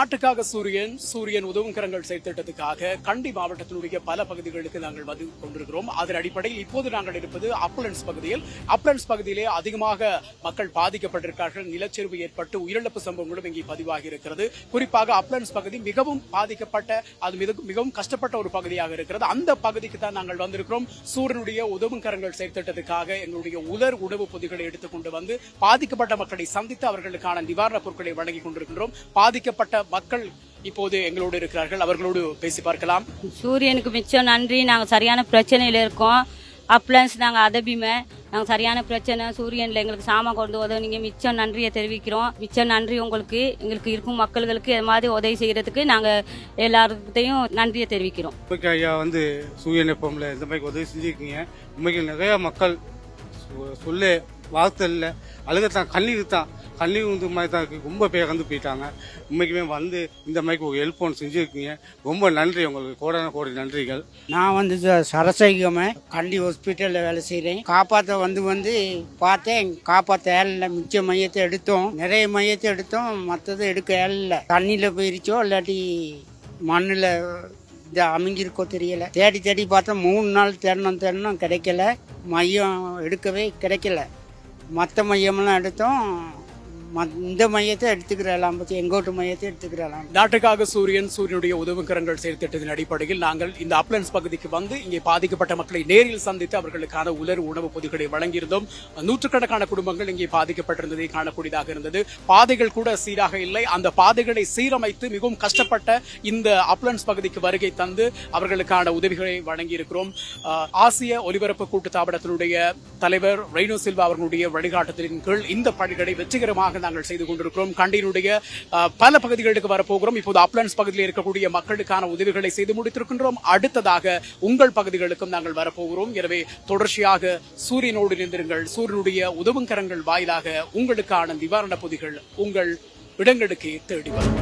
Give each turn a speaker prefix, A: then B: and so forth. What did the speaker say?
A: நாட்டுக்காக சூரியன் உதவும் கரங்கள் செயற்திட்டத்துக்காக கண்டி மாவட்டத்தினுடைய பல பகுதிகளுக்கு நாங்கள் வந்து கொண்டிருக்கிறோம். அதன் அடிப்படையில் இப்போது நாங்கள் இருப்பது அப்லண்ட்ஸ் பகுதியில். அப்லண்ட்ஸ் பகுதியிலே அதிகமாக மக்கள் பாதிக்கப்பட்டிருக்கிறார்கள். நிலச்சரிவு ஏற்பட்டு உயிரிழப்பு சம்பவங்களும் இங்கே பதிவாகி இருக்கிறது. குறிப்பாக அப்லண்ட்ஸ் பகுதி மிகவும் பாதிக்கப்பட்ட, அது மிகவும் கஷ்டப்பட்ட ஒரு பகுதியாக இருக்கிறது. அந்த பகுதிக்கு தான் நாங்கள் வந்திருக்கிறோம். சூரியனுடைய உதவும் கரங்கள் செயற்திட்டத்துக்காக எங்களுடைய உலர் உணவு பொதிகளை எடுத்துக்கொண்டு வந்து பாதிக்கப்பட்ட மக்களை சந்தித்து அவர்களுக்கான நிவாரணப் பொருட்களை வழங்கிக் கொண்டிருக்கின்றோம். பாதிக்கப்பட்ட மக்கள் இப்போது எங்களோடு இருக்கிறார்கள். அவர்களோடு பேசி பார்க்கலாம்.
B: சூரியனுக்கு மிச்சம் நன்றி. நாங்கள் சரியான பிரச்சனையில இருக்கோம். அப்லன்ஸ் நாங்கள் அதபிமை நாங்கள் சரியான பிரச்சனை. சூரியனில் எங்களுக்கு சாமான் கொண்டு உதவுனீங்க, மிச்சம் நன்றியை தெரிவிக்கிறோம். மிச்சம் நன்றி உங்களுக்கு. எங்களுக்கு இருக்கும் மக்களுக்கு இது மாதிரி உதவி செய்யறதுக்கு நாங்கள் எல்லாருக்கிட்டையும் நன்றியை தெரிவிக்கிறோம்.
C: ஐயா வந்து சூரியன் எப்பம்ல இந்த மாதிரி உதவி செஞ்சுருக்கீங்க. உண்மைக்கு நிறைய மக்கள் சொல்ல வார்த்தை இல்லை, அழுகத்தான், கண்ணீர் வந்து மாதிரி தான் இருக்குது. ரொம்ப பேர் வந்து போயிட்டாங்க. உண்மைக்குமே வந்து இந்த மாதிரி ஒரு ஹெல்ப் ஒன்று செஞ்சுருக்கீங்க. ரொம்ப நன்றி, உங்களுக்கு கோடான கோடி நன்றிகள்.
D: நான் வந்து சரசைகமே கண்டி ஹாஸ்பிட்டலில் வேலை செய்கிறேன். காப்பாற்ற வந்து பார்த்தேன், காப்பாற்ற ஏழை. மிச்ச மையத்தை எடுத்தோம், நிறைய மையத்தை எடுத்தோம், மற்றது எடுக்க ஏழை. தண்ணியில் போயிருச்சோ இல்லாட்டி மண்ணில் இது அமைஞ்சிருக்கோ தெரியல. தேடி பார்த்தா 3 நாள் தேடணும் கிடைக்கல. மையம் எடுக்கவே கிடைக்கல. மற்ற மையமெல்லாம் எடுத்தோம், இந்த மையத்தை எடுத்துக்கிறலாம், எங்கோட்டு மையத்தை எடுத்துக்கிறலாம்.
A: நாட்டுக்காக சூரியனுடைய உதவுக்கரங்கள் செயற்திட்டத்தின் அடிப்படையில் நாங்கள் இந்த அப்லண்ட்ஸ் பகுதிக்கு வந்து இங்கே பாதிக்கப்பட்ட மக்களை நேரில் சந்தித்து அவர்களுக்கான உலர் உணவு பொதிகளை வழங்கியிருந்தோம். நூற்றுக்கணக்கான குடும்பங்கள் இங்கே பாதிக்கப்பட்டிருந்ததை காணக்கூடியதாக இருந்தது. பாதைகள் கூட சீராக இல்லை. அந்த பாதைகளை சீரமைத்து மிகவும் கஷ்டப்பட்ட இந்த அப்லண்ட்ஸ் பகுதிக்கு வருகை தந்து அவர்களுக்கான உதவிகளை வழங்கியிருக்கிறோம். ஆசிய ஒலிபரப்பு கூட்டுத்தாபனத்தினுடைய தலைவர் ரெய்னோ சில்வா அவர்களுடைய வழிகாட்டுதலின் கீழ் இந்த பணிகளை வெற்றிகரமாக நாங்கள் செய்து கொண்டிருக்கிறோம். கண்டியினுடைய பல பகுதிகளுக்கு வரப்போகிறோம். இப்போது அப்லண்ட்ஸ் பகுதியில் இருக்கக்கூடிய மக்களுக்கான உதவிகளை செய்து முடித்திருக்கின்றோம். அடுத்ததாக உங்கள் பகுதிகளுக்கும் நாங்கள் வரப்போகிறோம். எனவே தொடர்ச்சியாக சூரியனோடு நின்றிருங்கள். சூரியனுடைய உதவும் கரங்கள் வாயிலாக உங்களுக்கான நிவாரண பொதிகள் உங்கள் இடங்களுக்கு தேடி வரும்.